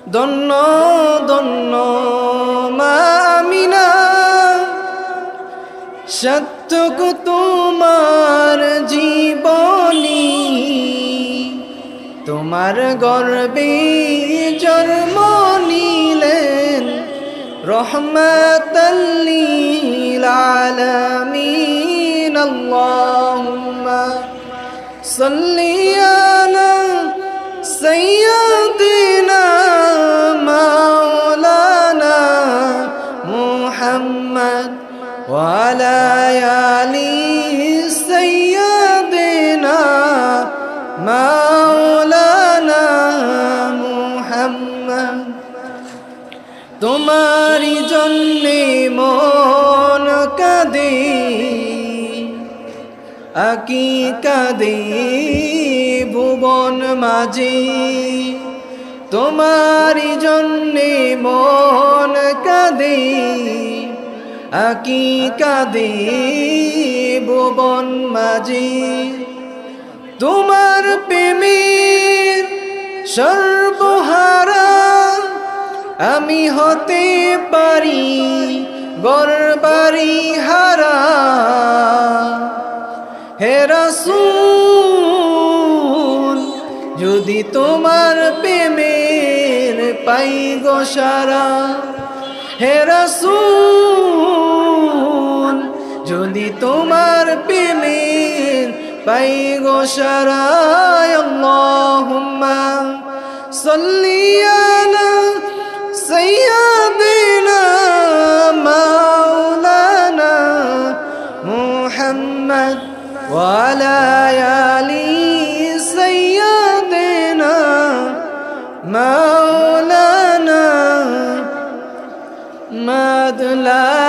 ধন্য ধন্য মা আমিনা, সার্থক তোমার জীবনী, তোমার গর্বে জন্ম নিলেন রহমাতাল লিল আলামিন। আল্লাহুম্মা সাল্লি আলা সাইয়্যিদিনা মাওলানা মুহাম্মদ ওয়া আলা আলি সাইয়্যিদিনা মাওলানা মুহাম্মদ। তোমারি জন্যে মন কাঁদে, আকি কাঁদে ভুবন মাঝে। তোমারি জন্যে মন কাঁদে, আকি কাঁদে ভুবন মাঝে। তোমার প্রেমের সর্বহারা আমি হতে পারি গরবারি হারা। হে রাসূল, যদি তোমার প্রেমের পাই গো সারা। হে রাসূল, যদি তোমার প্রেমের পাই গো সারা। আল্লাহুম্মা সাল্লি আলা সাইয়্যিদিনা মাওলানা মুহাম্মদ ওয়া আলা আলি সাইয়্যিদিনা মাওলানা মাদলা।